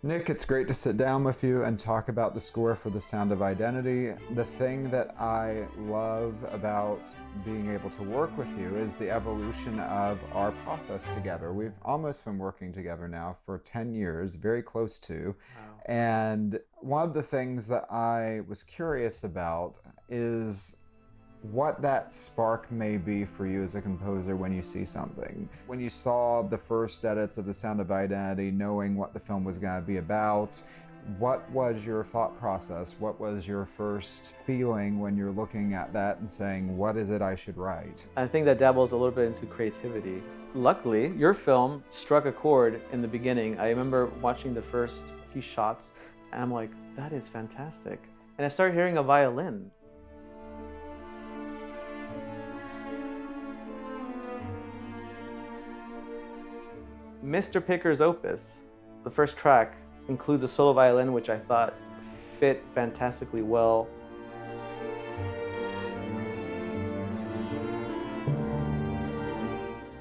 Nick, it's great to sit down with you and talk about the score for The Sound of Identity. The thing that I love about being able to work with you is the evolution of our process together. We've almost been working together now for 10 years, very close to. Wow. And one of the things that I was curious about is what that spark may be for you as a composer when you see something. When you saw the first edits of The Sound of Identity, knowing what the film was going to be about, what was your thought process? What was your first feeling when you're looking at that and saying, what is it I should write? I think that dabbles a little bit into creativity. Luckily, your film struck a chord in the beginning. I remember watching the first few shots and I'm like, that is fantastic. And I started hearing a violin. Mr. Picker's opus, the first track, includes a solo violin, which I thought fit fantastically well.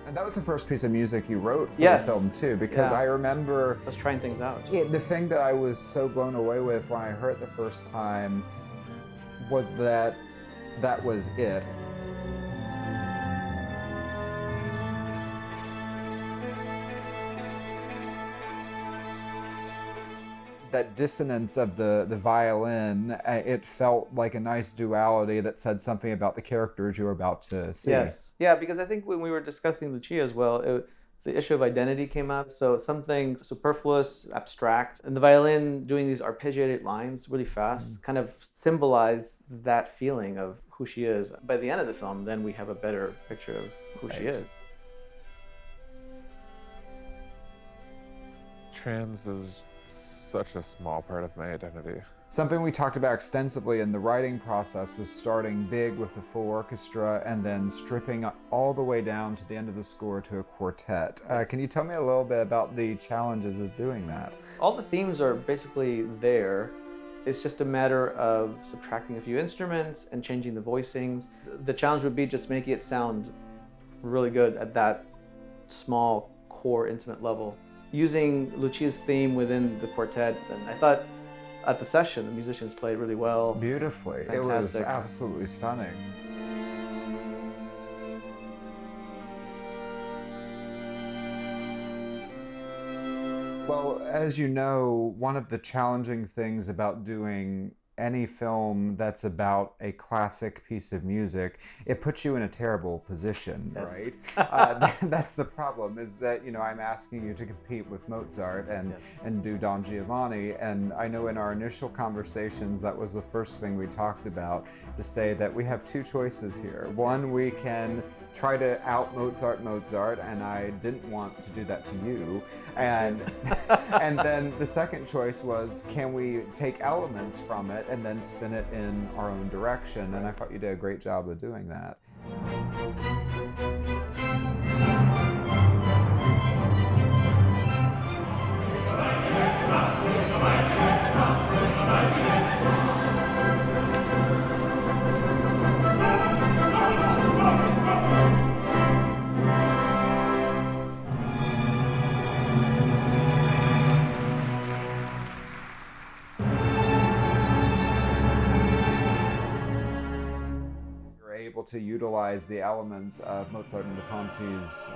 And that was the first piece of music you wrote for Yes. the film too, because I remember I was trying things out. the thing that I was so blown away with when I heard it the first time was that was it. That dissonance of the violin, it felt like a nice duality that said something about the characters you were about to see. Yes. Yeah, because I think when we were discussing Lucia as well, the issue of identity came up. So something superfluous, abstract, and the violin doing these arpeggiated lines really fast kind of symbolized that feeling of who she is. By the end of the film, then we have a better picture of who she is. Trans is such a small part of my identity. Something we talked about extensively in the writing process was starting big with the full orchestra and then stripping all the way down to the end of the score to a quartet. Can you tell me a little bit about the challenges of doing that? All the themes are basically there. It's just a matter of subtracting a few instruments and changing the voicings. The challenge would be just making it sound really good at that small, core, intimate level. Using Lucia's theme within the quartet, and I thought at the session the musicians played really well. Beautifully. Fantastic. It was absolutely stunning. Well, as you know, one of the challenging things about doing any film that's about a classic piece of music, it puts you in a terrible position, Yes. right? That's the problem, is that, you know, I'm asking you to compete with Mozart and do Don Giovanni, and I know in our initial conversations that was the first thing we talked about, to say that we have two choices here. One, we can try to out Mozart, and I didn't want to do that to you. And and then the second choice was, can we take elements from it and then spin it in our own direction? And I thought you did a great job of doing that. To utilize the elements of Mozart and Da Ponte's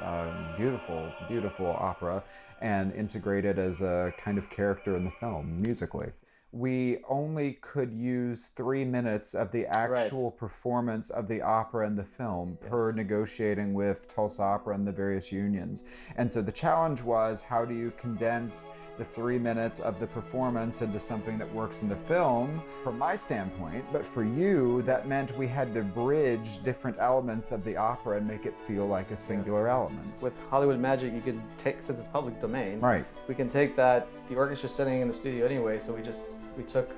beautiful opera and integrate it as a kind of character in the film, musically. We only could use 3 minutes of the actual performance of the opera in the film per negotiating with Tulsa Opera and the various unions. And so the challenge was, how do you condense the 3 minutes of the performance into something that works in the film, from my standpoint, but for you, that meant we had to bridge different elements of the opera and make it feel like a singular element. With Hollywood Magic, you can take, since it's public domain, right? We can take that, the orchestra's sitting in the studio anyway, so we took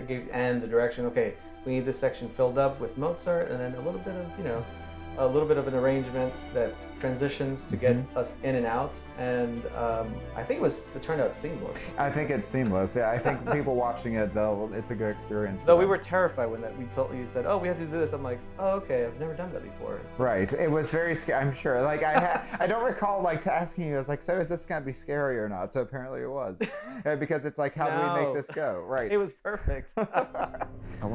gave Anne the direction, okay, we need this section filled up with Mozart, and then a little bit of, a little bit of an arrangement that transitions to get us in and out, and I think it turned out seamless. I think it's seamless. Yeah, I think people watching it, though, it's a good experience. Though we were terrified when you said, "Oh, we have to do this." I'm like, "Oh, okay. I've never done that before." So. Right. It was very scary. I'm sure. Like I don't recall like asking you. I was like, "So is this gonna be scary or not?" So apparently it was, because it's like, how do we make this go? Right. It was perfect. I